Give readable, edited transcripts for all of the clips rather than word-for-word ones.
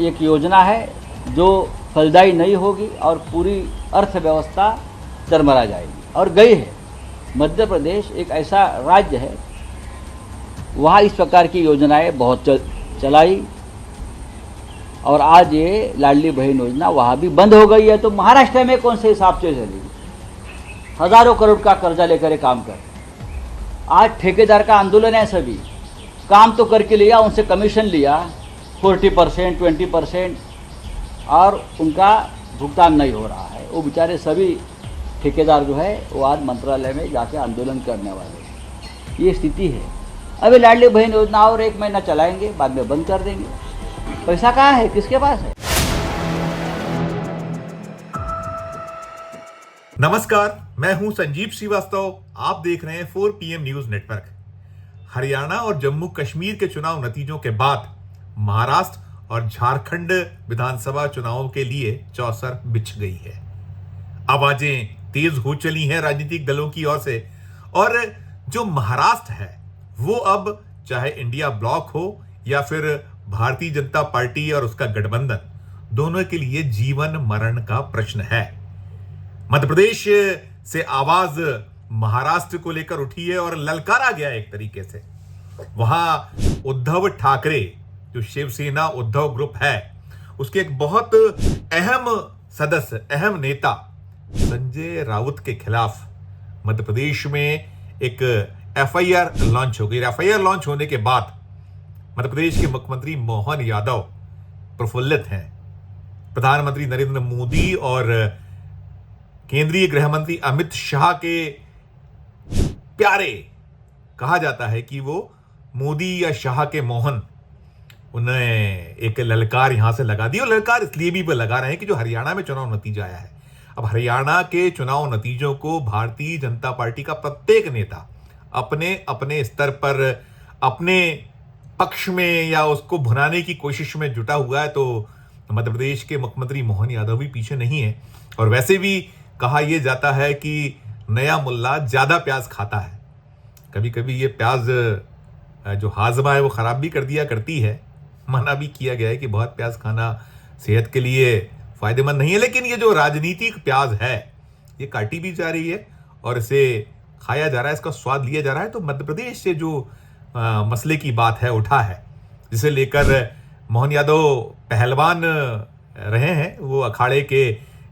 एक योजना है जो फलदायी नहीं होगी और पूरी अर्थव्यवस्था चरमरा जाएगी, और गई है। मध्य प्रदेश एक ऐसा राज्य है, वहाँ इस प्रकार की योजनाएं बहुत चलाई, और आज ये लाडली बहन योजना वहाँ भी बंद हो गई है। तो महाराष्ट्र में कौन से हिसाब से चलेगी? हजारों करोड़ का कर्जा लेकर काम कर, आज ठेकेदार का आंदोलन है। सभी काम तो करके लिया, उनसे कमीशन लिया 40%, 20%, और उनका भुगतान नहीं हो रहा है। वो बेचारे सभी ठेकेदार जो है वो आज मंत्रालय में जाके आंदोलन करने वाले, ये स्थिति है। अभी लाडली बहन योजना और 1 महीना चलाएंगे, बाद में बंद कर देंगे। पैसा कहाँ है, किसके पास है? नमस्कार, मैं हूं संजीव श्रीवास्तव। आप देख रहे हैं 4 PM न्यूज नेटवर्क। हरियाणा और जम्मू कश्मीर के चुनाव नतीजों के बाद महाराष्ट्र और झारखंड विधानसभा चुनावों के लिए चौसर बिछ गई है। आवाजें तेज हो चली हैं राजनीतिक दलों की ओर से, और जो महाराष्ट्र है वो अब चाहे इंडिया ब्लॉक हो या फिर भारतीय जनता पार्टी और उसका गठबंधन, दोनों के लिए जीवन मरण का प्रश्न है। मध्य प्रदेश से आवाज महाराष्ट्र को लेकर उठी है और ललकारा गया एक तरीके से। वहां उद्धव ठाकरे, जो शिवसेना उद्धव ग्रुप है, उसके एक बहुत अहम सदस्य, अहम नेता संजय राउत के खिलाफ मध्य प्रदेश में एक FIR लॉन्च हो गई। FIR लॉन्च होने के बाद मध्य प्रदेश के मुख्यमंत्री मोहन यादव प्रफुल्लित हैं। प्रधानमंत्री नरेंद्र मोदी और केंद्रीय गृह मंत्री अमित शाह के प्यारे, कहा जाता है कि वो मोदी या शाह के मोहन, उन्हें एक ललकार यहां से लगा दी। और ललकार इसलिए भी वो लगा रहे हैं कि जो हरियाणा में चुनाव नतीजा आया है, अब हरियाणा के चुनाव नतीजों को भारतीय जनता पार्टी का प्रत्येक नेता अपने अपने स्तर पर अपने पक्ष में या उसको भुनाने की कोशिश में जुटा हुआ है। तो मध्य प्रदेश के मुख्यमंत्री मोहन यादव भी पीछे नहीं है। और वैसे भी कहा यह जाता है कि नया मुल्ला ज्यादा प्याज खाता है। कभी कभी ये प्याज जो हाजमा है वो खराब भी कर दिया करती है। मना भी किया गया है कि बहुत प्याज खाना सेहत के लिए फायदेमंद नहीं है, लेकिन ये जो राजनीतिक प्याज है ये काटी भी जा रही है और इसे खाया जा रहा है, इसका स्वाद लिया जा रहा है। तो मध्य प्रदेश से जो मसले की बात है उठा है, जिसे लेकर मोहन यादव पहलवान रहे हैं। वो अखाड़े के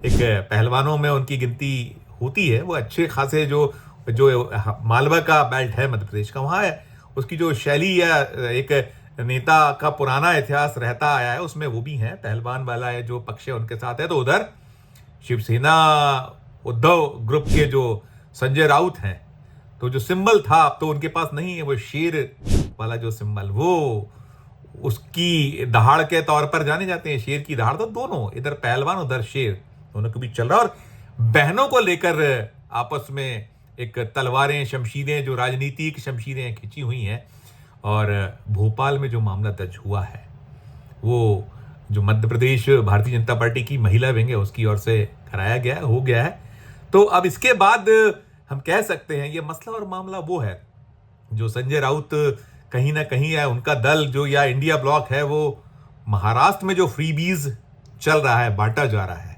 एक पहलवानों में उनकी गिनती होती है। वो अच्छे खासे जो मालवा का बेल्ट है मध्य प्रदेश का, वहाँ है उसकी जो शैली या एक नेता का पुराना इतिहास रहता आया है, उसमें वो भी हैं। पहलवान वाला है जो पक्ष है उनके साथ है। तो उधर शिवसेना उद्धव ग्रुप के जो संजय राउत हैं, तो जो सिंबल था अब तो उनके पास नहीं है, वो शेर वाला जो सिंबल, वो उसकी दहाड़ के तौर पर जाने जाते हैं। शेर की दहाड़। तो दोनों, इधर पहलवान उधर शेर, दोनों के बीच चल रहा है। और बहनों को लेकर आपस में एक तलवारें, शमशीरें, जो राजनीतिक शमशीरें खिंची हुई हैं। और भोपाल में जो मामला दर्ज हुआ है, वो जो मध्य प्रदेश भारतीय जनता पार्टी की महिला विंग है उसकी ओर से कराया गया है, हो गया है। तो अब इसके बाद हम कह सकते हैं ये मसला और मामला वो है जो संजय राउत कहीं ना कहीं है, उनका दल जो या इंडिया ब्लॉक है, वो महाराष्ट्र में जो फ्रीबीज चल रहा है, बांटा जा रहा है,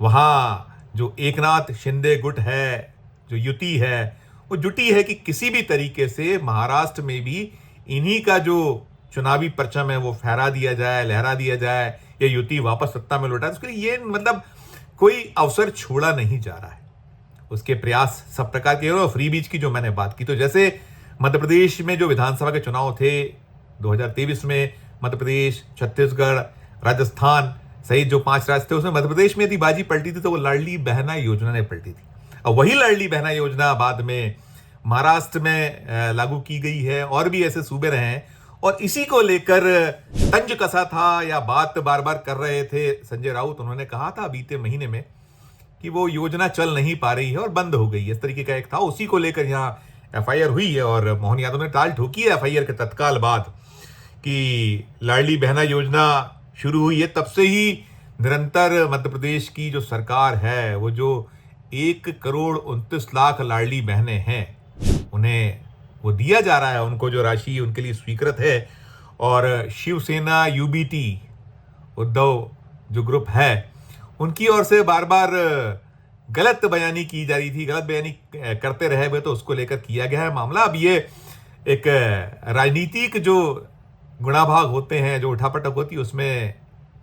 वहाँ जो एकनाथ शिंदे गुट है, जो युति है, वो जुटी है कि किसी भी तरीके से महाराष्ट्र में भी इन्हीं का जो चुनावी परचम है वो फहरा दिया जाए, लहरा दिया जाए, या युति वापस सत्ता में लौटाए। उसके लिए ये मतलब कोई अवसर छोड़ा नहीं जा रहा है। उसके प्रयास सब प्रकार के। और फ्री बीच की जो मैंने बात की, तो जैसे मध्य प्रदेश में जो विधानसभा के चुनाव थे 2023 में, मध्य प्रदेश, छत्तीसगढ़, राजस्थान सहित जो 5 राज्य थे, उसमें मध्य प्रदेश में यदि बाजी पलटी थी तो वो लाडली बहना योजना ने पलटी थी। और वही लाडली बहना योजना बाद में महाराष्ट्र में लागू की गई है, और भी ऐसे सूबे रहे हैं। और इसी को लेकर तंज कसा था या बात बार बार कर रहे थे संजय राउत। उन्होंने कहा था बीते महीने में कि वो योजना चल नहीं पा रही है और बंद हो गई है, इस तरीके का एक था। उसी को लेकर यहाँ FIR हुई है और मोहन यादव ने टाल ठोकी है FIR के तत्काल बाद कि लाडली बहना योजना शुरू हुई है। तब से ही निरंतर मध्य प्रदेश की जो सरकार है, वो जो 1,29,00,000 लाडली बहनें हैं, उन्हें वो दिया जा रहा है, उनको जो राशि उनके लिए स्वीकृत है। और शिवसेना UBT उद्धव जो ग्रुप है उनकी ओर से बार बार गलत बयानी की जा रही थी, गलत बयानी करते रहे हुए, तो उसको लेकर किया गया है मामला। अब ये एक राजनीतिक जो गुणाभाग होते हैं, जो उठापटक होती है, उसमें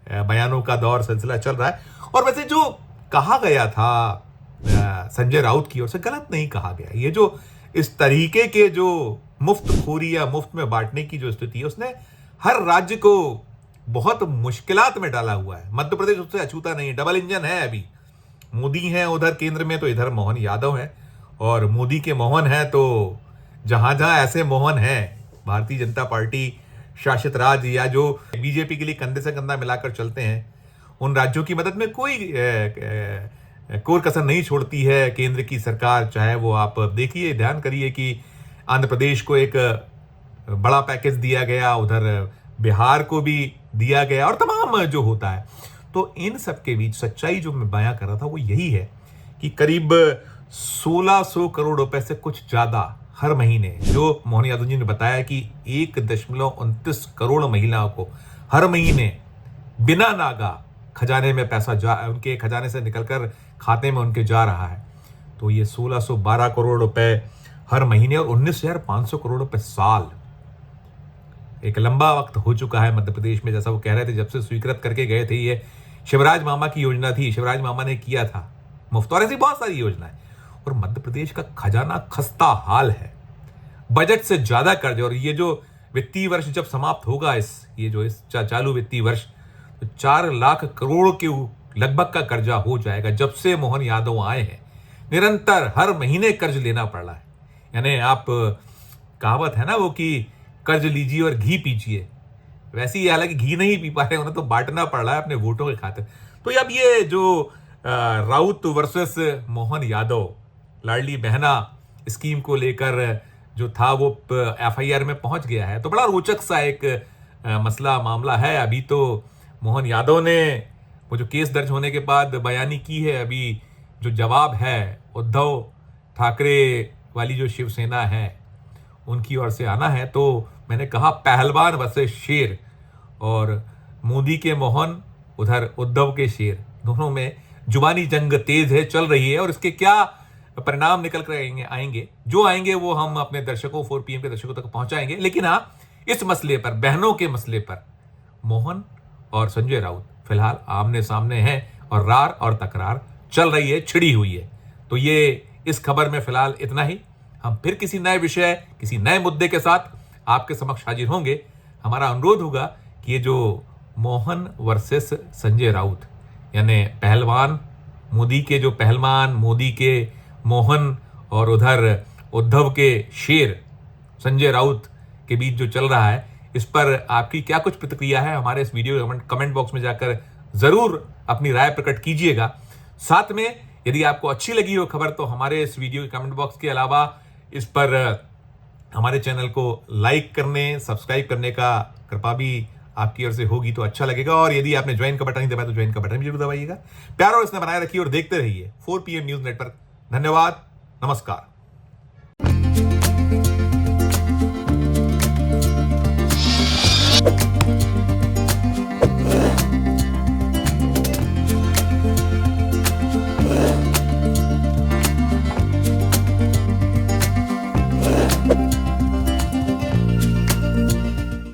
बयानों का दौर सिलसिला चल रहा है। और वैसे जो कहा गया था संजय राउत की ओर से, गलत नहीं कहा गया। ये जो इस तरीके के जो मुफ्तखोरी या मुफ्त में बांटने की जो स्थिति है, उसने हर राज्य को बहुत मुश्किलात में डाला हुआ है। मध्य प्रदेश उससे अछूता नहीं, डबल इंजन है। अभी मोदी है उधर केंद्र में, तो इधर मोहन यादव है, और मोदी के मोहन है तो जहां जहां ऐसे मोहन है भारतीय जनता पार्टी शासित राज्य या जो बीजेपी के लिए कंधे से कंधा मिलाकर चलते हैं, उन राज्यों की मदद में कोई कोर कसर नहीं छोड़ती है केंद्र की सरकार। चाहे वो आप देखिए, ध्यान करिए कि आंध्र प्रदेश को एक बड़ा पैकेज दिया गया, उधर बिहार को भी दिया गया, और तमाम जो होता है। तो इन सब के बीच सच्चाई जो मैं बयां कर रहा था वो यही है कि करीब 1600 करोड़ रुपए से कुछ ज्यादा हर महीने, जो मोहन यादव जी ने बताया कि 1.29 करोड़ महिलाओं को हर महीने बिना नागा खजाने में पैसा उनके खजाने से निकलकर खाते में उनके जा रहा है। तो ये 1612 करोड़ रुपए हर महीने और 19,500 करोड़ रुपए साल। एक लंबा वक्त हो चुका है मध्य प्रदेश में, जैसा वो कह रहे थे, जब से स्वीकृत करके गए थे। ये शिवराज मामा की योजना थी, शिवराज मामा ने किया था मुफ्त, और ऐसी बहुत सारी योजनाएं। और मध्य प्रदेश का खजाना खस्ता हाल है, बजट से ज्यादा कर्ज। और ये जो वित्तीय वर्ष जब समाप्त होगा, इस चालू वित्तीय वर्ष, तो 4 लाख करोड़ के लगभग का कर्जा हो जाएगा। जब से मोहन यादव आए हैं निरंतर हर महीने कर्ज लेना पड़ रहा है। यानी आप, कहावत है ना वो कि कर्ज लीजिए और घी पीजिए, वैसे ही हालांकि घी नहीं पी पा रहे, उन्हें तो बांटना पड़ रहा है अपने वोटों के खातिर। तो अब ये जो राउत वर्सेस मोहन यादव लाडली बहना स्कीम को लेकर जो था वो FIR में पहुंच गया है, तो बड़ा रोचक सा एक मसला मामला है। अभी तो मोहन यादव ने वो जो केस दर्ज होने के बाद बयानी की है, अभी जो जवाब है उद्धव ठाकरे वाली जो शिवसेना है उनकी ओर से आना है। तो मैंने कहा पहलवान वर्सेस शेर, और मोदी के मोहन उधर उद्धव के शेर, दोनों में जुबानी जंग तेज है, चल रही है। और इसके क्या परिणाम निकल कर आएंगे जो आएंगे वो हम अपने दर्शकों 4PM के दर्शकों तक पहुंचाएंगे। लेकिन हाँ, इस मसले पर, बहनों के मसले पर, मोहन और संजय राउत फिलहाल आमने सामने हैं और रार और तकरार चल रही है, छिड़ी हुई है। तो ये इस खबर में फिलहाल इतना ही। हम फिर किसी नए विषय, किसी नए मुद्दे के साथ आपके समक्ष हाजिर होंगे। हमारा अनुरोध होगा कि ये जो मोहन वर्सेस संजय राउत, यानी पहलवान, मोदी के जो पहलवान, मोदी के मोहन, और उधर उद्धव के शेर संजय राउत के बीच जो चल रहा है, इस पर आपकी क्या कुछ प्रतिक्रिया है, हमारे इस वीडियो कमेंट बॉक्स में जाकर जरूर अपनी राय प्रकट कीजिएगा। साथ में यदि आपको अच्छी लगी हो खबर, तो हमारे इस वीडियो के कमेंट बॉक्स के अलावा इस पर हमारे चैनल को लाइक करने, सब्सक्राइब करने का कृपा भी आपकी ओर से होगी तो अच्छा लगेगा। और यदि आपने ज्वाइन का बटन नहीं दबाया तो ज्वाइन का बटन भी जरूर दबाइएगा। प्यार और इसने बनाए रखिए और देखते रहिए 4PM न्यूज नेटवर्क। धन्यवाद, नमस्कार।